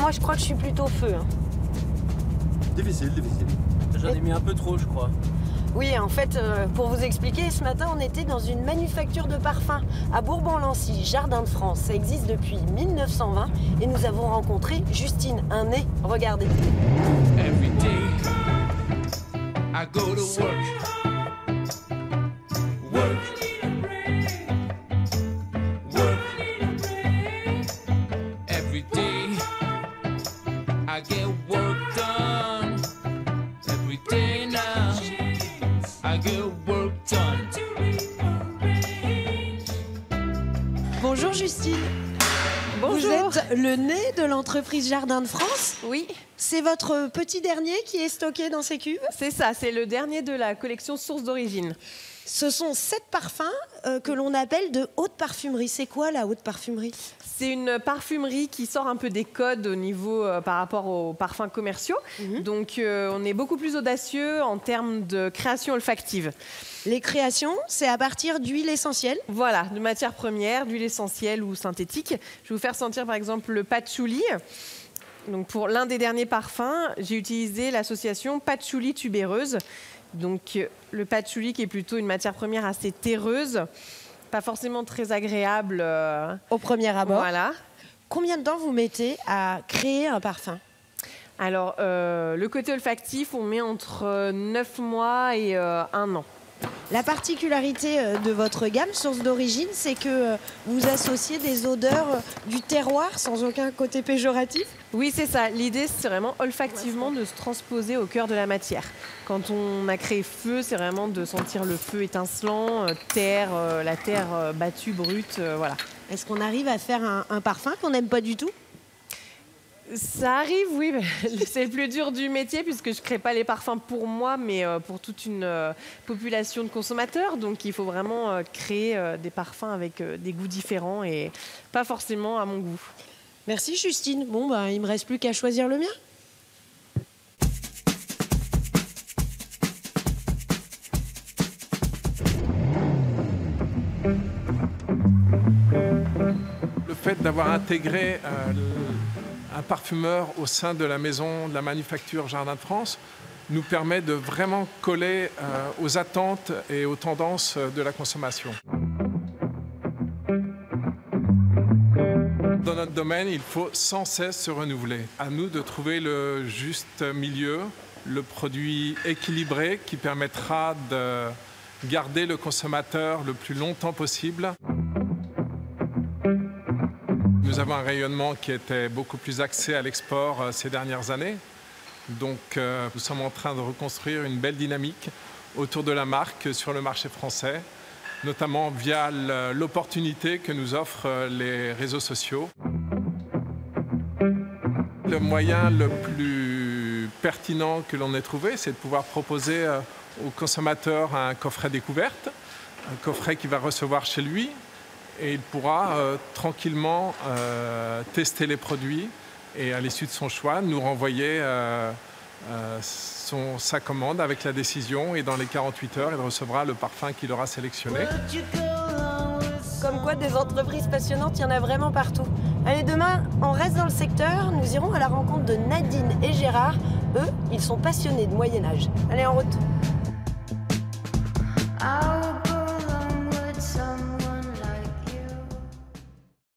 moi, je crois que je suis plutôt feu. Hein. Difficile. J'en ai mis un peu trop, je crois. Oui, en fait, pour vous expliquer, ce matin, on était dans une manufacture de parfums à Bourbon-Lancy, Jardin de France. Ça existe depuis 1920 et nous avons rencontré Justine, un nez. Regardez. Every day I go to work. Every day I get work done. Every day now I get work done. Bonjour Justine. Bonjour. Vous êtes le nez de l'entreprise Jardin de France. Oui, C'est votre petit dernier qui est stocké dans ces cubes. c'est ça, c'est le dernier de la collection Source d'origine. Ce sont 7 parfums que l'on appelle de haute parfumerie. C'est quoi la haute parfumerie? C'est une parfumerie qui sort un peu des codes au niveau par rapport aux parfums commerciaux. Donc on est beaucoup plus audacieux en termes de création olfactive. Les créations, c'est à partir d'huile essentielle. Voilà, de matières premières, d'huile essentielle ou synthétique. Je vais vous faire sentir par exemple le patchouli. Donc pour l'un des derniers parfums, j'ai utilisé l'association patchouli tubéreuse. Donc le patchouli qui est plutôt une matière première assez terreuse, pas forcément très agréable. Au premier abord. Voilà. Combien de temps vous mettez à créer un parfum? Alors le côté olfactif, on met entre 9 mois et 1 an. La particularité de votre gamme Source d'origine, c'est que vous associez des odeurs du terroir sans aucun côté péjoratif. Oui, c'est ça. L'idée, c'est vraiment olfactivement de se transposer au cœur de la matière. Quand on a créé feu, c'est vraiment de sentir le feu étincelant, terre, la terre battue, brute, voilà. Est-ce qu'on arrive à faire un parfum qu'on n'aime pas du tout? Ça arrive, oui. C'est le plus dur du métier puisque je ne crée pas les parfums pour moi, mais pour toute une population de consommateurs. Donc, il faut vraiment créer des parfums avec des goûts différents et pas forcément à mon goût. Merci Justine. Bon, bah, il me reste plus qu'à choisir le mien. Le fait d'avoir intégré un parfumeur au sein de la maison de la manufacture Jardin de France nous permet de vraiment coller aux attentes et aux tendances de la consommation. Dans notre domaine, il faut sans cesse se renouveler. À nous de trouver le juste milieu, le produit équilibré qui permettra de garder le consommateur le plus longtemps possible. Nous avons un rayonnement qui était beaucoup plus axé à l'export ces dernières années. Donc nous sommes en train de reconstruire une belle dynamique autour de la marque sur le marché français, notamment via l'opportunité que nous offrent les réseaux sociaux. Le moyen le plus pertinent que l'on ait trouvé, c'est de pouvoir proposer aux consommateurs un coffret découverte, un coffret qu'il va recevoir chez lui, et il pourra tranquillement tester les produits et à l'issue de son choix, nous renvoyer sa commande avec la décision et dans les 48 heures, il recevra le parfum qu'il aura sélectionné. Comme quoi, des entreprises passionnantes, il y en a vraiment partout. Allez, demain, on reste dans le secteur. Nous irons à la rencontre de Nadine et Gérard. Eux, ils sont passionnés de Moyen-Âge. Allez, en route.